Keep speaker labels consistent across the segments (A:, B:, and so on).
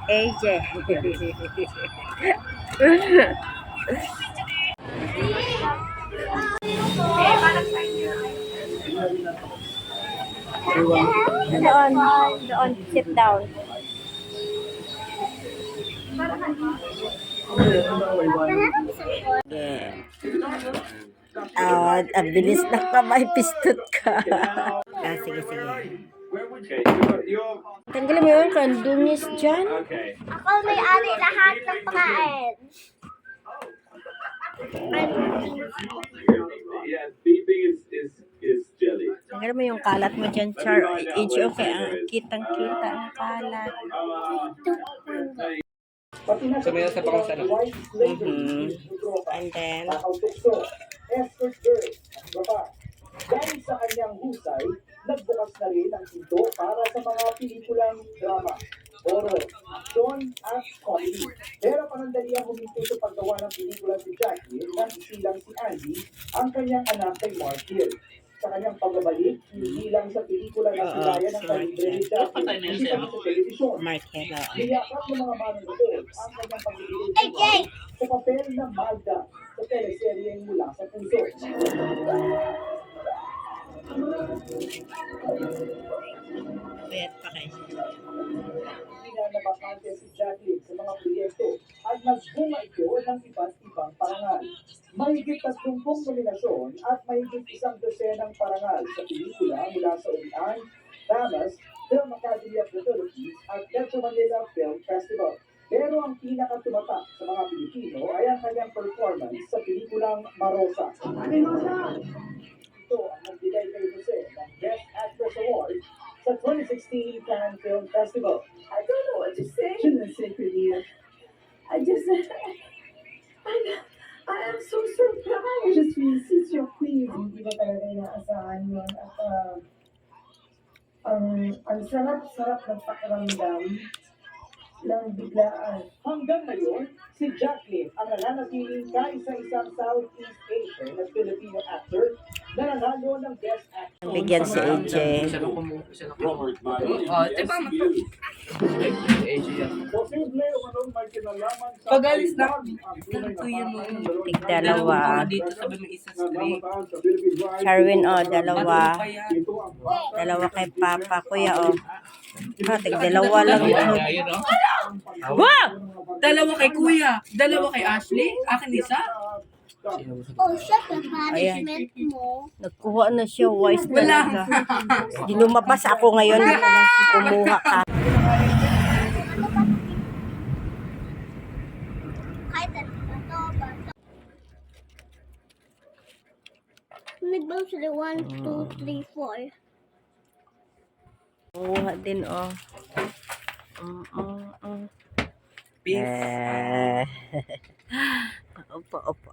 A: AJ. Doon, sit down. Ang bilis na kamay, pistot ka. Sige, sige. Tanggalin mo yun, kandungis dyan.
B: Ako may-ari lahat ng pagkain.
C: Yeah, beeping is jelly.
A: Tanggalin mo yung kalat mo dyan, Char. Age okay, kitang-kita ang kalat.
D: So, may nasa pakong sana.
A: And then,
E: dahil sa kanyang husay, nagbukas na rin ang pinto para sa mga pelikulang drama, horror, action, at comedy. Pero panandalian huminto sa paggawa ng pelikula si Jackie nang isilang si Andy ang kanyang anak kay Mark Hill. Sa kanyang pagbabalik, hindi lang sa pelikula na silaya ng kalibre ni Jackie, hindi pati sa telebisyon. Niyakap ng mga manonood ang kanyang pag-ibig sa papel ng Magda sa teleserye Mula sa Puso.
A: payat pa kayo.
E: Pinanabakante si Jacqueline sa mga proyekto at nagbunga ito ng iba't ibang parangal. Mahigit 30 nominasyon at mahigit 100 parangal sa pelikula mula sa Umian, Damas, Film Academy of the Philippines at Metro Manila Film Festival. Pero ang pinakatumatak sa mga Pilipino ay ang kanyang performance sa pelikulang Marosa. Ito ang nagbigay kay Jose ng Best Actress Award sa 2016 Cannes Film Festival.
F: I don't know what to say. Je ne sais plus dire. I just, I am so surprised. Je suis si surprise. Hindi ko talaga inaasahan yun. At ang sarap-sarap ng pakiramdam ng biglaan.
E: Hanggang ngayon, si Jacqueline ang nananatiling kaisa-isang Southeast Asian at Filipino actor na nanalo ng Best Actor.
A: Bigyan si AJ.
C: Robert,
D: Oh, diba mo to? AJ yan.
E: Posible o anong may kinalaman sa
D: Pag-alis na,
E: ganito
D: yan mo.
A: Tig-dalawa.
D: Dito sabi mo isa straight.
A: Charwin, dalawa. Dalawa kay Papa. Kuya, tig-dalawa lang yun.
D: Ayun, no?
A: Wow!
D: Dalawa kay Kuya. Dalawa kay Ashley. Akin isa.
B: Oh, shut the
A: Ayan.
B: management mo.
A: Nagkuha na siya. Wise talaga. Lumabas ako ngayon. Kumuha ka.
B: Kahit ano ito ba? Nagbaw sila 1, 2, 3, 4.
A: Kumuha din,
D: Beef.
A: Opo, opo.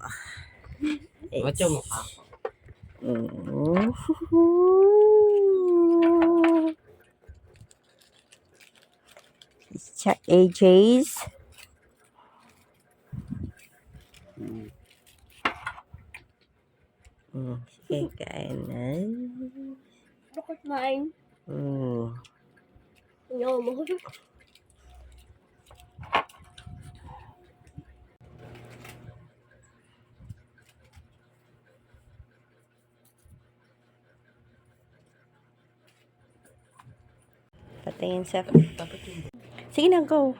D: What's your mukha?
A: It's AJ's. Sige, kain na.
B: Look at mine. No more.
A: Patingin sa... Sige na, go.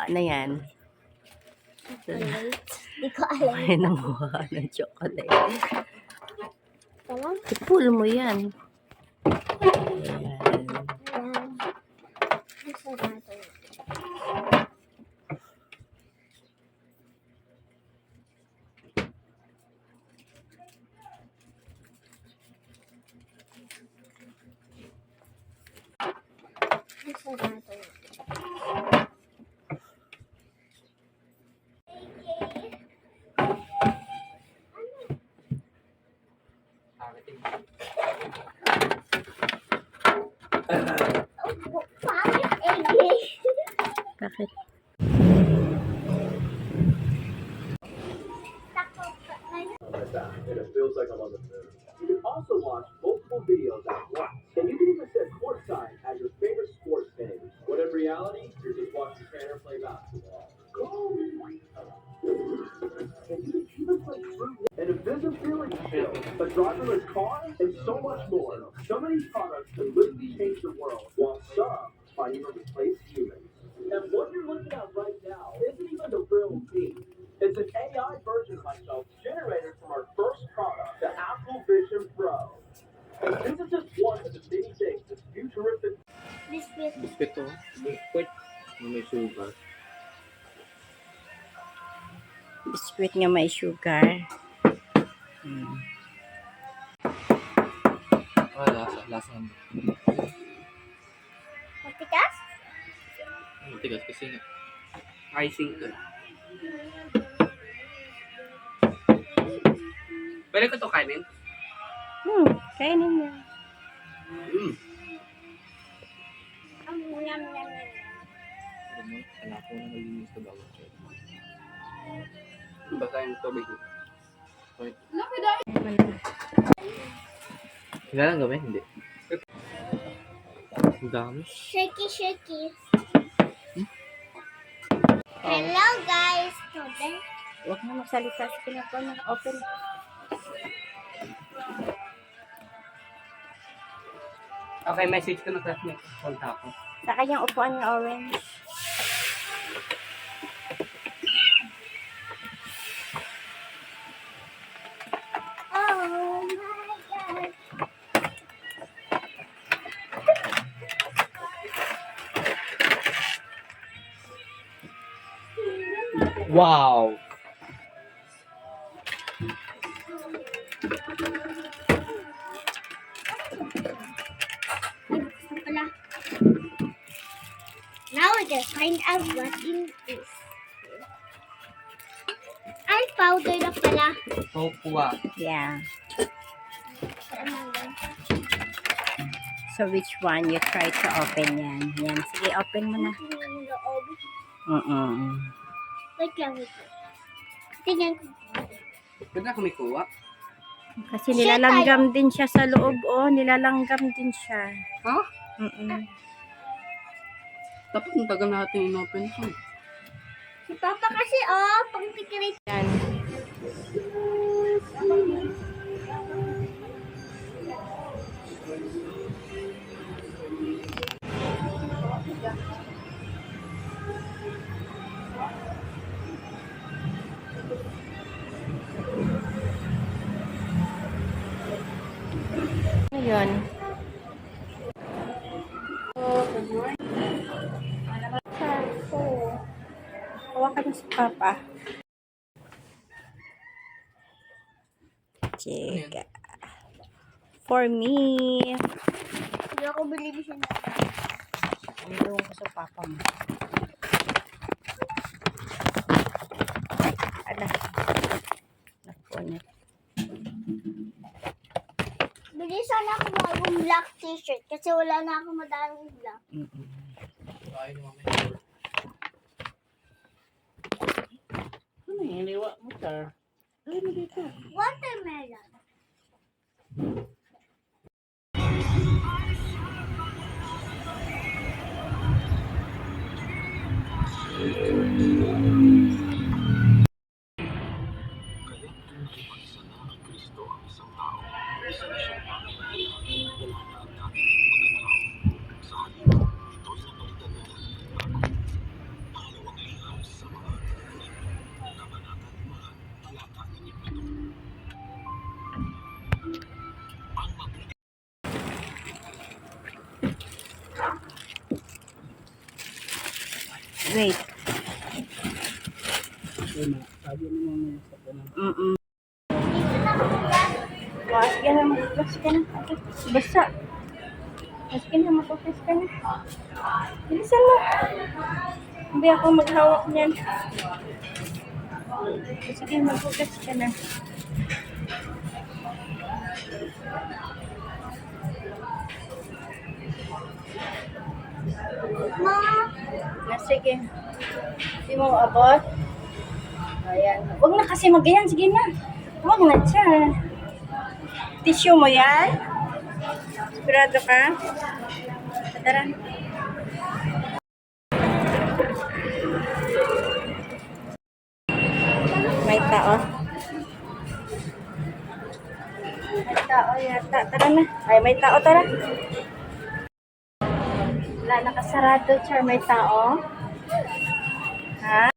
A: Ano yan?
B: Hindi ko alam.
A: Ay, namuha ng chocolate.
B: Tama?
A: Ipul mo yan. Ayan. Bakit?
E: It feels like I'm on the moon. You can also watch multiple beautiful videos out loud. And you can even set courtside as your favorite sports page.
C: When in reality, you're just watching Tanner play basketball.
E: And you can even play through an invisibility shield, a driverless car, and so much more. Some of these products can literally change the world, while some might even replace humans. And what you're looking at right now isn't even the real me. It's an AI version of myself generated from our first product, the Apple Vision Pro. And this is just one of the many things this futuristic
B: Biscuit.
G: Biscuit to. Biscuit. May sugar.
A: Biscuit nga may sugar.
G: Lasa ng
B: Matikas?
G: matigas kasi nga.
D: Icing to. Pwede ko to kanin?
A: Kainin niya.
B: Yum, yum, yum.
G: Kala ko na nalinis ka bago.
D: Basahin mo tubig.
G: Kailan lang gawin? Hindi. Ang dami.
B: Shaky, shaky. Hello, guys. Today,
A: Huwag na magsalita sa pinako na open.
D: Okay, message ko na classmate. Punta ako.
A: Sa kanyang upuan ng orange.
B: oh my God.
G: Wow!
B: Pala. Now we can find out what it is. Ay, powder na pala.
G: Cocoa.
A: Yeah.
B: Ano yan?
A: So which one you try to open yan? Yan. Sige, open mo na.
B: Yung loob. Wait lang, wait lang. Tingnan ko.
D: Pwede ako may kuha.
A: Kasi nilalanggam din siya sa loob. Oh, nilalanggam din siya.
D: Ha?
A: Dapat
D: ang tagal natin in-open ito.
B: Si Papa kasi, pang secret.
A: Yan. Ngayon. Hawakan niyo si Papa. Chika. For me.
B: Hindi ako believe siya na.
A: Ang ko sa Papa mo. Ala. Napunit.
B: Bili sana ako bagong black t-shirt kasi wala na ako madalang black.
D: Ano yung iniwa mo, sir?
B: Watermelon.
A: Wait. Mas ka na, magpugas ka na. Basta. Mas ka na, magpugas ka na. Bilisan mo. Hindi ako maghawak niyan. Sige, magpugas ka na.
B: Ma,
A: Sige. Hindi mo abot. Ayan. Huwag na kasi mag-ayan. Sige na. Huwag na siya. Tissue mo yan? Sigurado ka? Tara. May tao. May tao yata. Tara na. Ay, may tao. Tara. Wala, nakasarado, Char. May tao. Ha?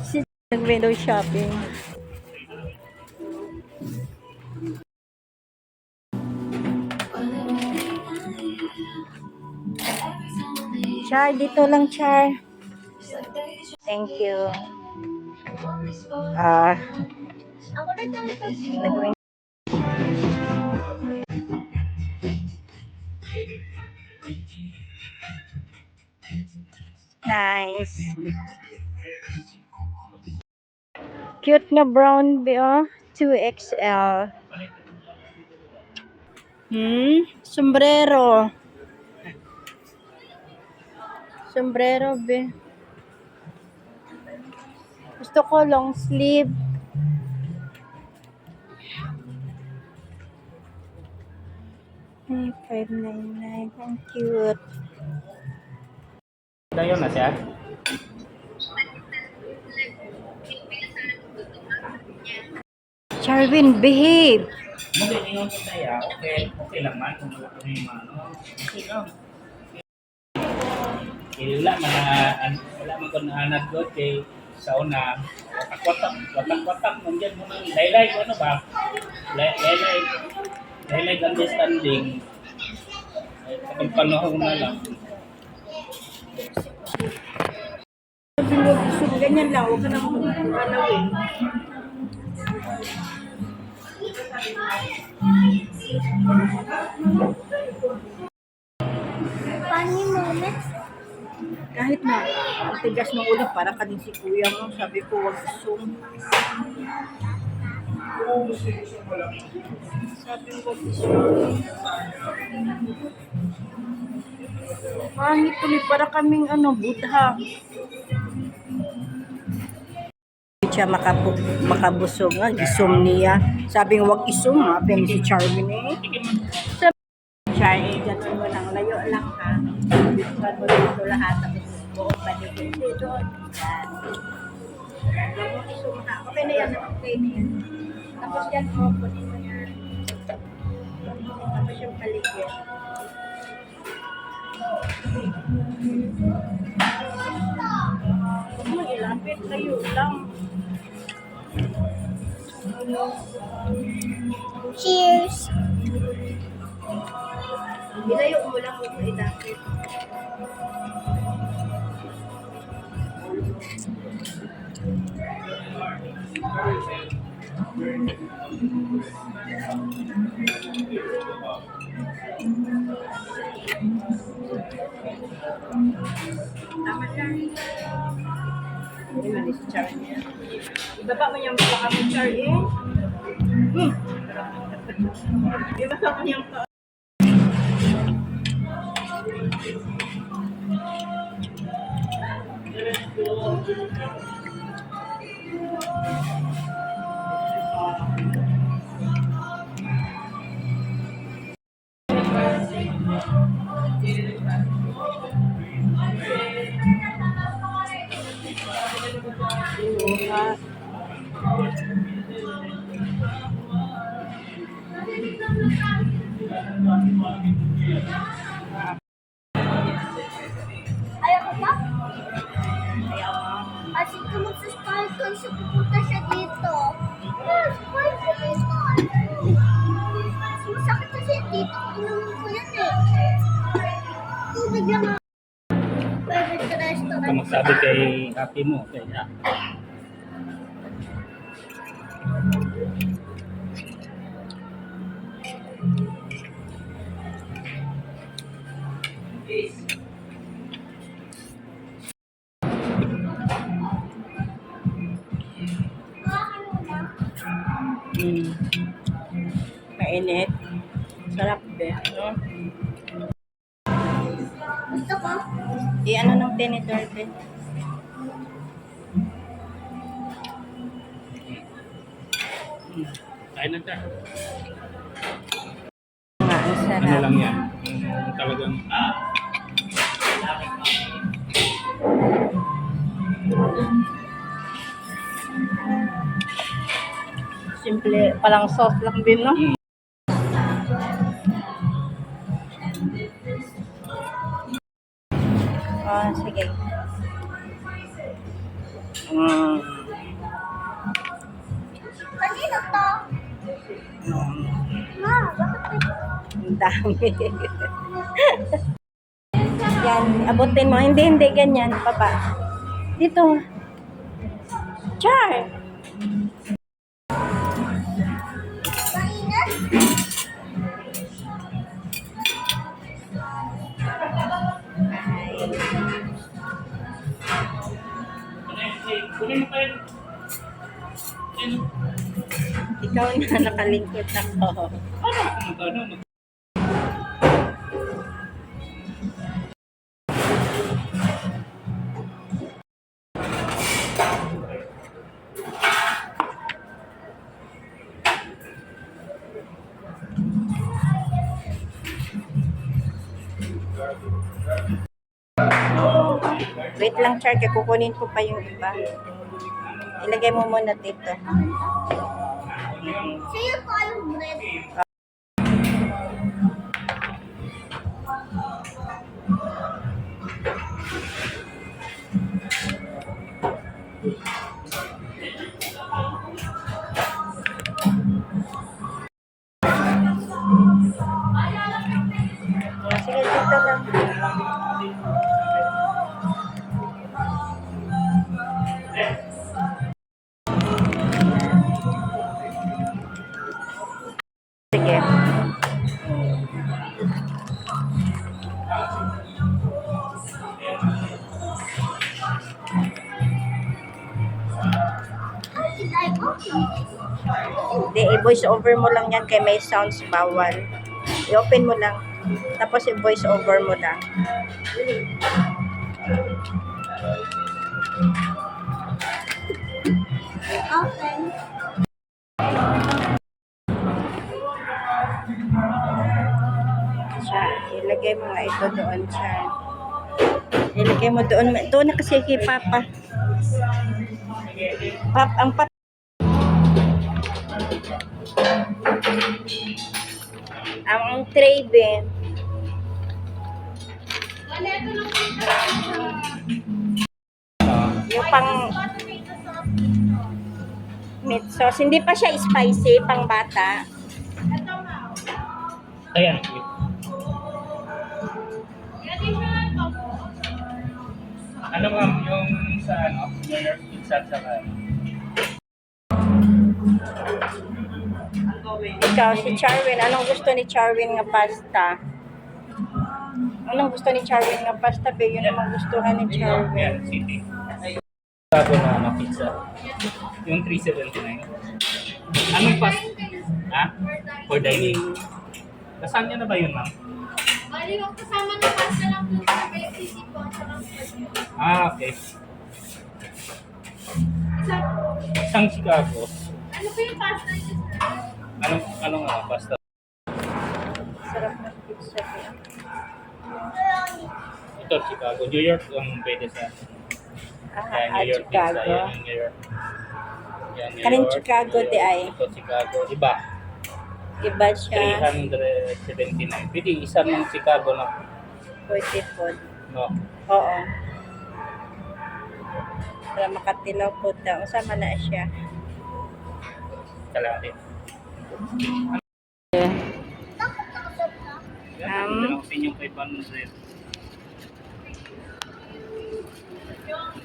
A: Si nag-window shopping. Char, dito lang, Char. Thank you.
B: Ako na talaga.
A: Nag-win- Nice. Cute na brown be, oh. 2XL. Sombrero. Sombrero be. Gusto ko long sleeve. Ay, 599. Ang cute.
G: Dayon na siya.
A: Charvin, behave.
G: Muli ningon ko saya. Okay, okay lang man kung wala kami ano. Okay lang. Wala man ko na anad ko kay sa una watak mong dyan mo nang laylay ko ano ba? Laylay understanding. Kapag panahon na lang.
A: Ganyan lang, huwag ka na maglalawin.
B: Funny moments.
A: Kahit na, ang tigas ng ulo, para ka din si kuya mo. Sabi ko, wag zoom. Sabi ko, wag zoom. Pangit tuloy, para kaming Buddha. Siya makabusog nga, isum niya. Sabi nga, wag isum ha, pero si Charmin eh. Sabi, Charmin, ganun mo lang, layo lang ha. Bisukan mo dito lahat, tapos buong paligid dito. Yan. Wag mo isum ha. Okay na yan, okay na yan. Tapos yan mo, kunin mo yan. Tapos yung paligid. Huwag mo ilapit, layo lang.
B: Cheers.
A: Ilayo mo lang kung ilapit. Tama siya. Hindi man si Charlie. Ibaba mo niyang baka mo, Charlie. Ibaba mo niyang baka.
B: Ayaw ko ba? Kasi kung magsa-start ko, siya pupunta siya dito. Start ko dito. Sumasakit kasi dito. Inumin ko yan eh. Tubig lang ako. Favorite restaurant.
G: Ka magsabi kay happy mo. Okay,
A: Mainit. Sarap be. No?
B: Gusto ko.
A: Ano ng tinidor be?
G: Kain na tayo.
A: Nga, ang
G: Ano
A: sarap.
G: lang yan? Yung talagang...
A: Simple, palang sauce lang din, no?
G: Mm.
A: Oh, sige. Mm.
B: Kanino to? Ma, bakit
A: Ang dami. Yan, abutin mo. Hindi, ganyan. Baba. Dito. Char!
B: mainit?
G: Kunin mo kayo.
A: Ikaw na nakalingkod ako.
G: Ano?
A: Wait lang, Char. Kukunin ko pa yung iba. Ilagay mo muna dito.
B: Sa'yo ko yung bread.
A: Sige, dito lang. Sige.
B: Kinay ko.
A: Hindi, i-voice over mo lang yan kay may sounds bawal. I-open mo lang. Tapos i-voice over mo lang.
B: Okay.
A: Siya, ilagay mo nga ito doon siya. Ilagay mo doon. Doon na kasi kay Papa. Ang Papa. Ang tray din. Yung pang meat sauce. Hindi pa siya spicy, pang bata.
G: Ayan. Ano ma'am, yung sa New York pizza at saka
A: Ikaw, si Charwin. Anong gusto ni Charwin nga pasta? Anong gusto ni Charwin nga pasta? Be, yun ang gustuhan ni Charwin.
G: Yan, city. Bago na pizza. Yung 379. Anong pas? Ha? For dining. Kasama niya na ba yun, ma'am?
B: Bali, yung kasama ng pasta lang po sa KFC po.
G: Okay. Isang Chicago.
B: Ano po yung pasta niyo?
G: Anong pasta?
A: Sarap ng pizza.
G: Ito, Chicago. New York ang pwede sa... Yan, New York pizza.
A: Chicago.
G: Yan, yung New York. Yan, New
A: Kanin
G: York,
A: Chicago,
G: New
A: di
G: York.
A: ay.
G: Ito, Chicago. Iba.
A: Iba siya.
G: 379. Pwede, isa ng Chicago na.
A: Pwede po.
G: No.
A: Oo. Para makatilaw po daw. Sama na siya.
G: Kalahati. Yan,
A: Um,
G: sa inyong 500.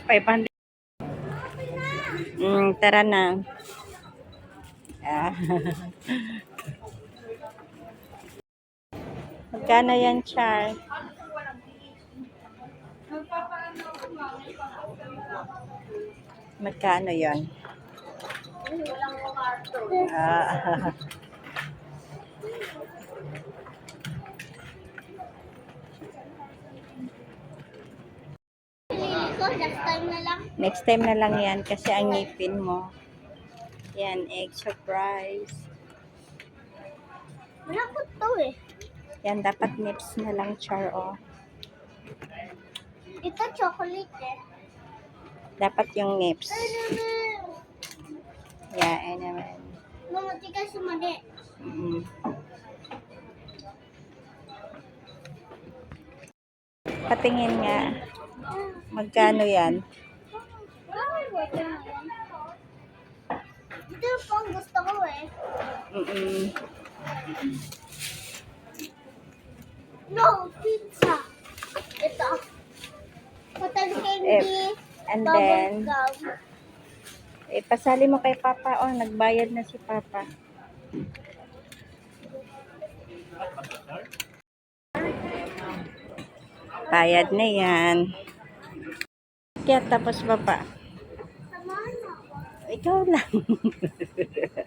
A: 500. Tara na. Ah. Magkano yan, Char? Magkano yan? Ah.
B: Pinili ko, next time na lang.
A: Next time na lang yan kasi ang ngipin mo. Yan, egg surprise.
B: Malambot to eh.
A: Yan, dapat nips na lang, Char, oh.
B: Ito chocolate eh.
A: Dapat yung nips.
B: Ay, naman.
A: Yeah, ay naman.
B: Mamuti ka sumali.
A: Mm. Patingin nga. Magkano yan?
B: Ay, wala yan. Ito po ang gusto ko eh.
A: Mm-mm.
B: No, pizza. Ito. Cotton candy.
A: And
B: Bubble
A: then,
B: gum.
A: pasali mo kay Papa. Oh, nagbayad na si Papa. Bayad na yan. Kaya tapos Papa.
B: Samahan mo ako.
A: Ikaw lang.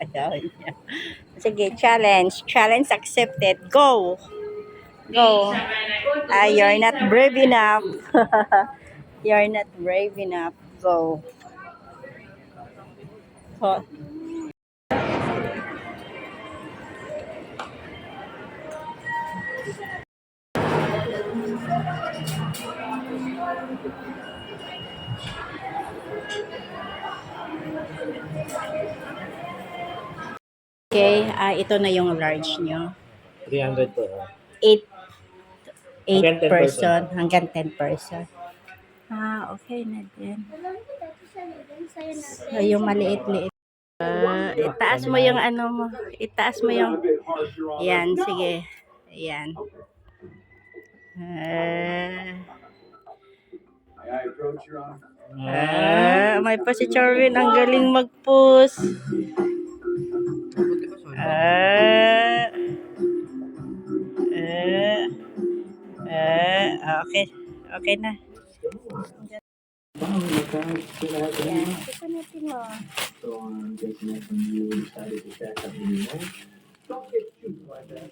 A: Ayaw niya. Sige, challenge. Challenge accepted. Go! Go. You're not brave enough. You're not brave enough. Go. Ho. Okay, ito na yung large nyo.
G: 300 po.
A: 8
G: Hanggang 10
A: person hanggang 10 person. Okay na din.
B: Alam ko dati sa ligan sa'yo natin.
A: So, yung maliit-liit. Itaas mo yung ano mo. Itaas mo yung... Yan, sige. Yan.
C: May I approach, Your Honor?
A: May pa si Charwin. Ang galing mag-push. Okay. Okay na. Yan. Ito natin mo.
E: So I'm guessing that's when you decided to stack up your money. Don't get cute like that.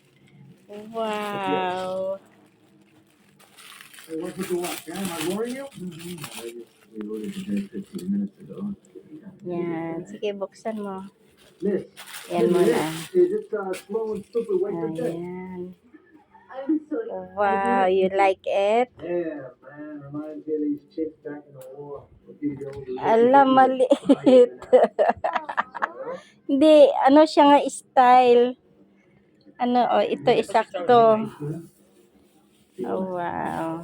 A: Wow.
E: Hey, what's with the watch? Am I boring you? We ordered the drink 15 minutes ago.
A: Yan. Sige, buksan mo.
E: Miss,
A: Yan muna.
E: is it slow and stupid Western day?
A: Ayan.
F: I'm sorry.
A: Wow, you like it?
E: Yeah, man. Reminds me of these chicks back in the war.
A: Alam, maliit. Hindi, ano siya nga style. Ano, ito isakto. Oh, wow.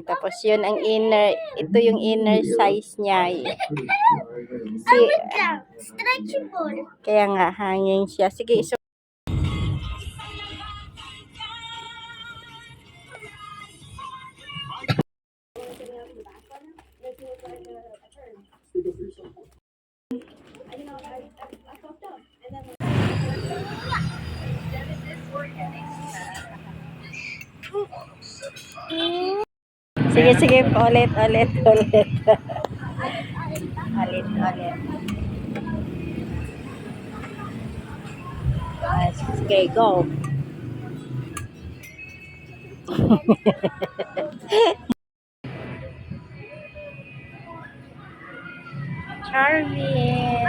A: Tapos yun ang inner, ito yung inner size niya.
B: Stretchable.
A: Kaya nga, hanging siya. Sige, sige, sige, ulit. Ulit. Sige, go. Charming.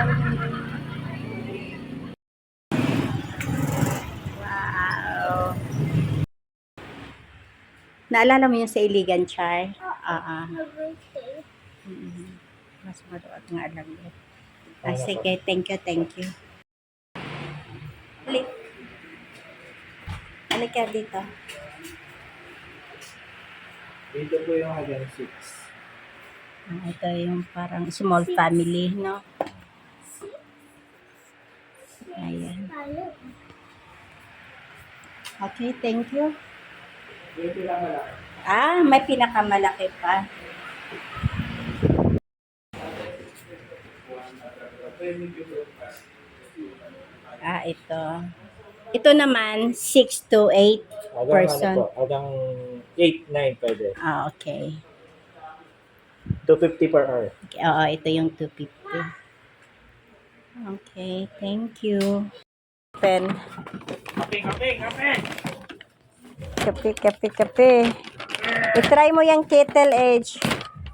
A: Wow. Naalala mo yung sa Iligan, Char?
B: Birthday.
A: Mas maluwag nga alam mo. Sige, thank you. Halik ka dito.
G: Dito po yung hanggang 6.
A: Ito yung parang small family, no? Ayan. Okay, thank you.
G: Yung pinakamalaki.
A: May pinakamalaki pa. Ito. Ito naman, 6 to 8 person.
G: Hanggang 8, 9 pwede.
A: Okay.
G: 250 per hour.
A: Oo, ito yung 250. Okay, thank you. Pen. Kape. I-try mo yung Kettle Edge.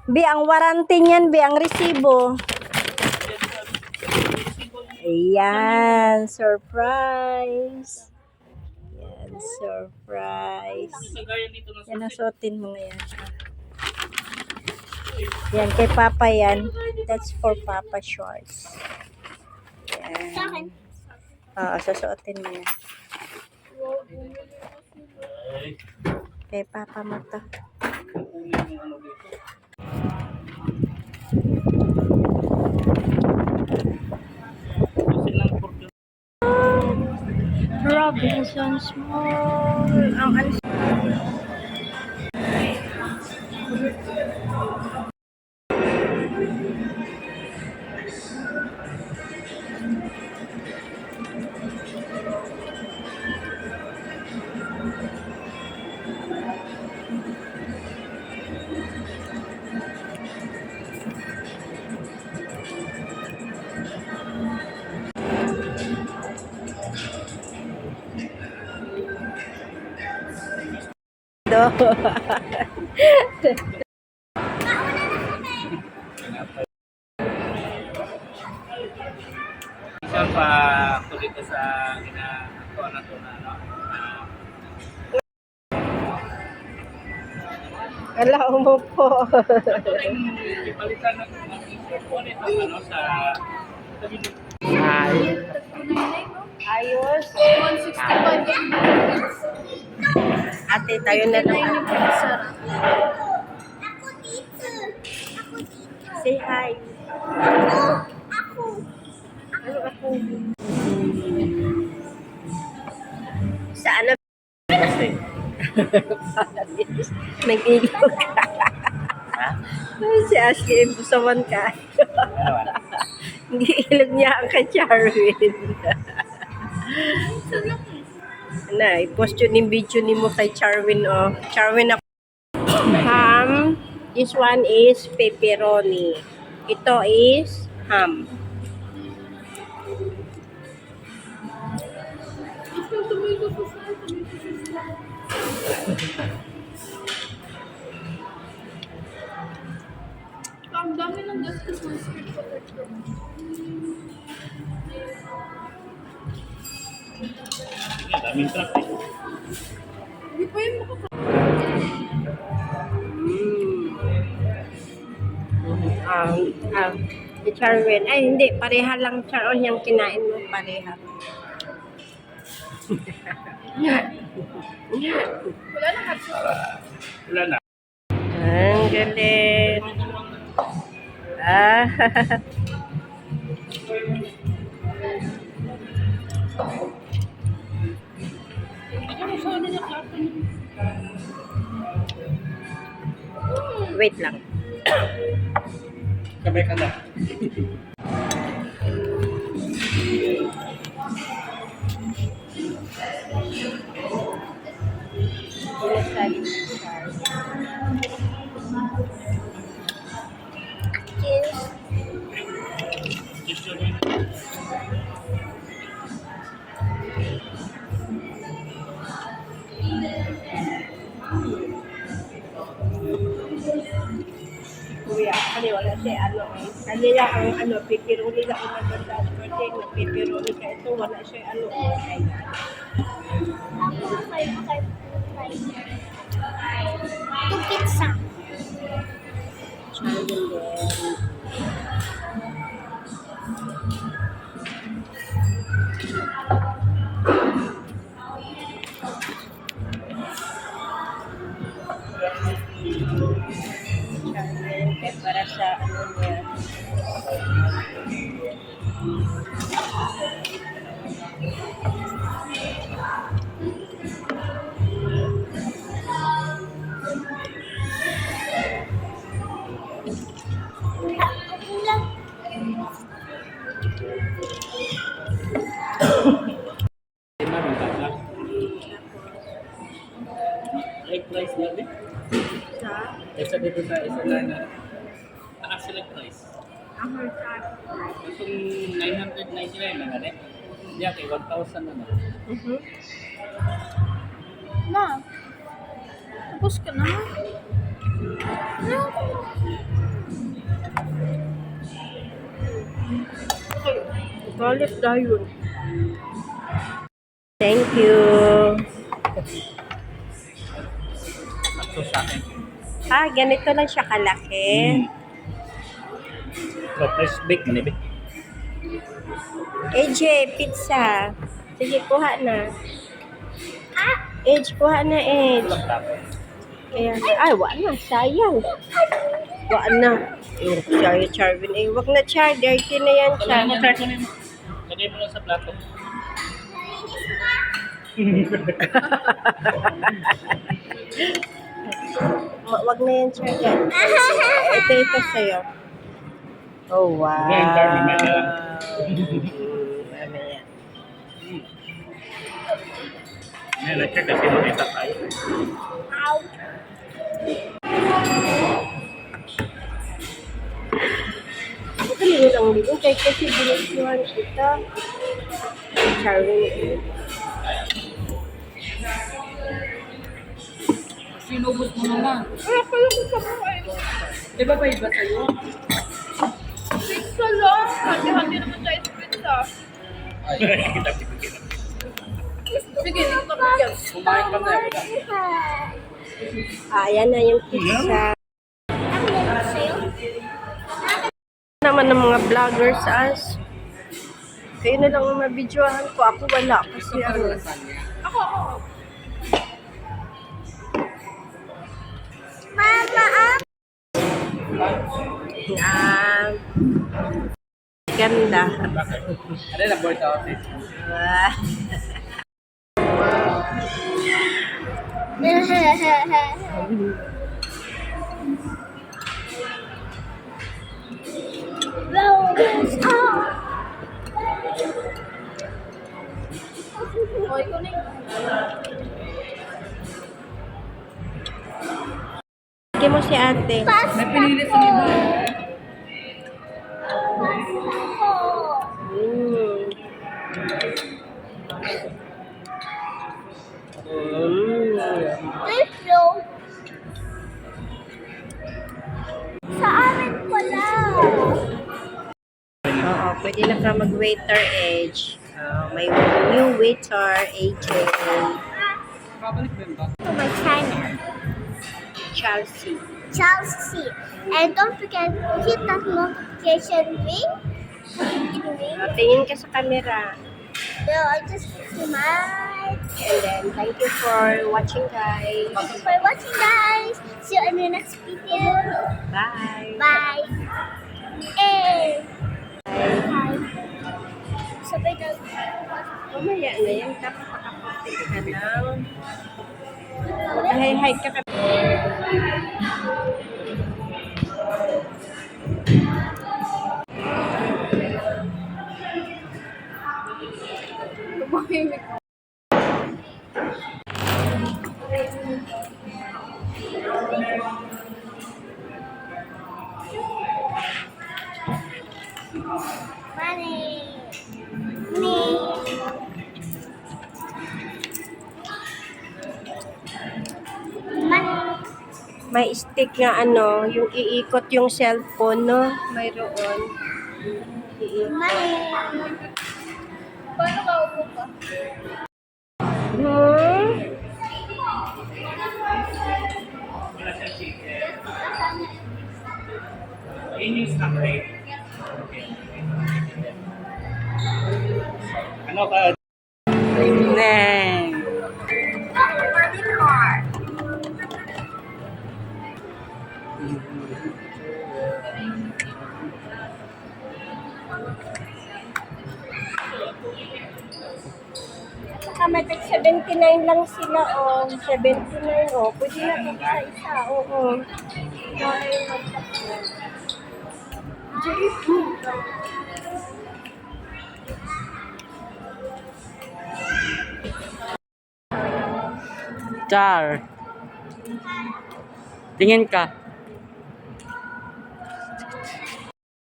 A: Bi, ang warranty niyan, Bi, ang resibo. Ayan, surprise. Yan, surprise.
G: Kagaya dito na
A: Yan, nasuotin mo ngayon. Yan, kay Papa yan. That's for Papa shorts. Yan.
B: Sa akin.
A: Oo, susuotin mo yan. Kay Papa mo to. Robinson's Mall. Ang alis. Do.
G: Isa pa tuloy ko sa ginagawa na ito na ano.
A: Wala, umupo.
G: Ito rin ipalitan ng t-shirt ko nito ano, sa
A: Ayos.
B: 165 yan.
A: Ate, tayo na lang.
B: Ako dito. Ako dito.
A: Say hi.
B: Ako.
A: Ano ako? Sa ano? Nag-ilog ka. Si Ashley, busawan ka. Hindi ilog niya ang kay Charwin. Na, i-post yun yung video ni mo kay Charwin, oh. Charwin ako. Ham. This one is pepperoni. Ito is ham.
B: Ang dami ng gastos ng sweet potato.
G: daming truck eh.
B: Hindi pa yung
A: Si Charwin. Ay, hindi. Pareha lang, Charon, yung kinain mo. Pareha.
G: Wala na.
A: Ang galing. Ah. Wait lang.
G: Sabay ka na.
A: Kuya, kasi wala siya ano eh. Kanila ang ano, pipiruli na una sa birthday, pipiruli ka ito, wala siya ano.
B: Ito pizza.
A: Charwin din. Charwin, kaya para sa ano niya.
G: Like price lang eh.
A: Sa
G: Isa dito sa isa lang. Taas sila price.
A: ang heart.
G: Itong 999 na nga eh. Hindi kay 1,000 na na.
B: Ma. Tapos ka na. No.
A: Galit dayon. Thank you.
G: Ito sa akin.
A: Ganito lang siya kalaki.
G: So, fresh bake man eh.
A: AJ, pizza. Sige, kuha na. Edge, kuha na, Edge. Kaya, wala na, sayang. Wala na. Yung sayang, Charvin. Wag na, Char. Dirty na yan, Char.
G: Ano mo, Char? Ano mo? Lagay mo lang sa plato.
A: Wag na yan, Char. Yan. Ito sa'yo. Oh, wow.
G: Yan, Char. Mamaya.
A: Mamaya.
G: Yan, na-check kasi makita tayo.
A: Ito lingon ang lingon. Kasi binisuhan kita. Charvin.
D: Sinubos mo naman.
B: Wala pa yung sa buhay.
D: Di ba ba iba sa'yo?
B: Pizza lang. Hati-hati naman tayo sa pizza.
G: Kita.
D: Sige, dito ka yan. Kumain ka na.
A: Ayan na yung pizza.
B: Ako na sa'yo.
A: Naman ng mga vloggers as. Kayo na lang ang mabidyohan ko. Ako wala. Kasi ano.
B: Ako. Mama,
A: Ganda.
G: Ano na, board out eh.
A: Sige mo si ate.
D: May pinili sa iba.
B: Sa amin pala.
A: Oo, pwede na ka mag-waiter, Edge. May new waiter, AJ.
D: Babalik ba yun ba?
B: To my channel,
A: Chelsea.
B: Chelsea. And don't forget to hit that notification ring.
A: Tingin ka sa camera.
B: So I just smile.
A: And then, thank you for watching, guys.
B: Thank you for watching, guys. See you in the next video.
A: Bye.
B: Bye. Eh. Bye. Sabay na.
A: Mamaya na yan. Dapat nakapunti ka lang. Hi ka.
B: Money. Me. Money.
A: May stick nga ano, yung iikot yung cellphone, no? Mayroon. Iikot.
B: Money. Paano ka upo ka?
G: Yun yung snack rate. Ano ka?
A: Neng. Saka may tig 79 lang sila, oh. 79, oh. Pwede na ito sa isa, oo.
H: Char. Tingin ka.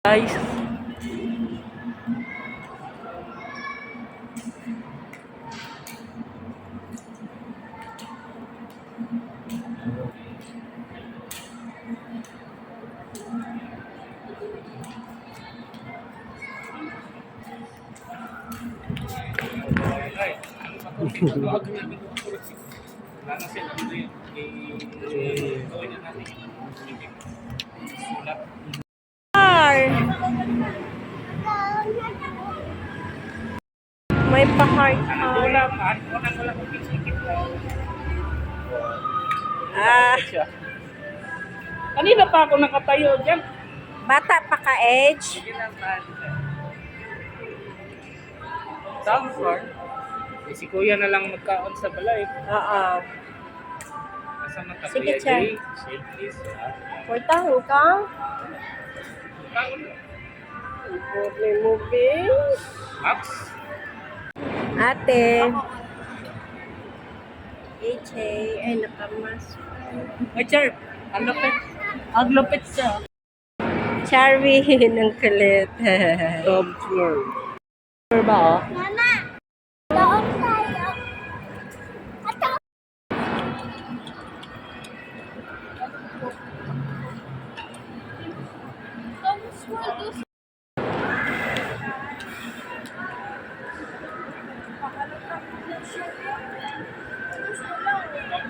H: Guys.
G: Wala na sila. Gawin na natin. Sulat.
A: May pa-heart.
G: Wala kong pisikip na.
A: Ah,
G: Kanina pa ako nakatayo dyan.
A: bata pa ka, Edge.
G: Sound floor. Si kuya na lang magkaon sa balay.
A: Oo.
G: Asa man ta
A: Sige,
G: kuya
A: Chan.
G: Jay? Shake please.
A: Portahan ka?
G: Kaon.
A: Moving.
G: Max.
A: Ate. AJ. Ay, nakamas.
D: Ay, Char, ang lupit. Ang lupit siya.
A: Charmy ng kulit.
H: Top floor. Floor ba oh?
B: Mama! Doon tayo. Ato!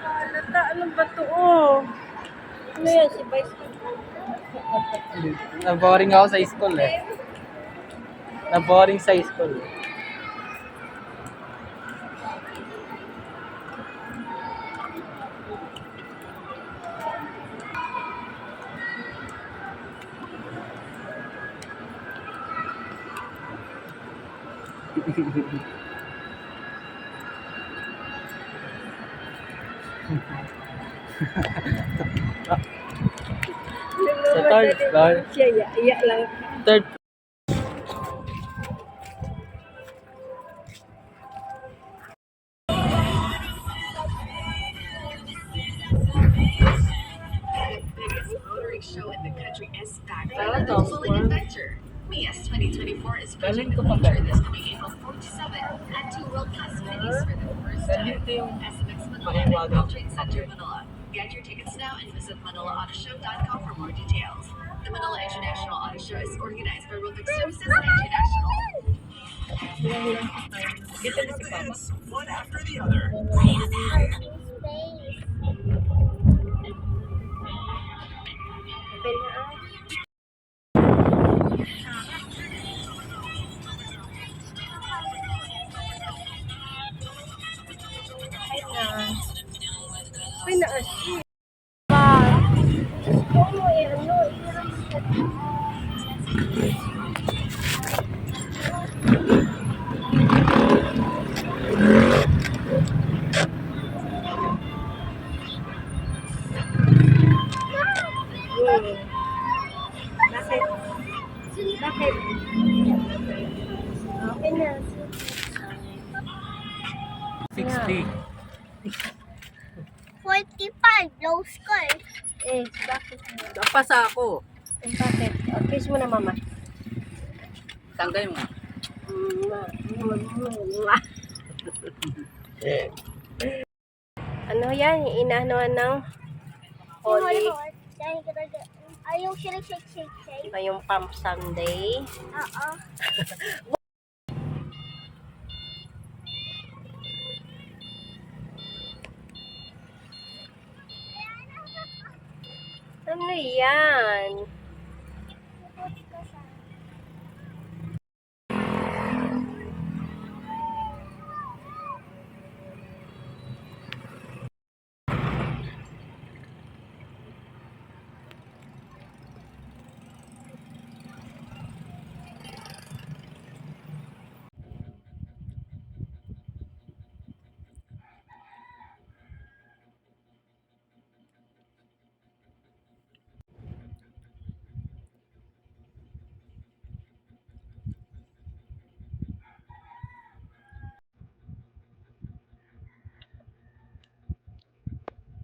A: Halata, anong ba to? Oh? Ano yan, si Vice?
H: Na-boring ako sa school eh. Na-boring sa school. Sa third floor.
A: Siya, iyak lang.
H: Third
I: Motoring show in the country is back with a full adventure. Mias 2024 is bridging the future this coming April 4 to 7 at 2 world-class venues for the first time. SMX Manila and World Trade Center Manila. Get your tickets now and visit ManilaAutoShow.com for more details. The Manila International Auto Show is organized by Rubik Services International.
C: One after the other.
A: Open na ah. Ay na ah. Ba? Ano eh, ano? Bakit? Bakit? Okay na.
G: 60.
B: 45, low score.
A: Eh, bakit?
D: Napasa ako.
A: Eh, bakit? Kiss mo na, mama.
D: Tanggay mo.
A: Ano yan? Inaanoan ng holy.
B: Ay, yung shake.
A: Ito yung Palm Sunday.
B: Oo.
A: Ano yan?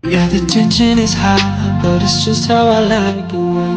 J: Yeah, the tension is high, but it's just how I like it when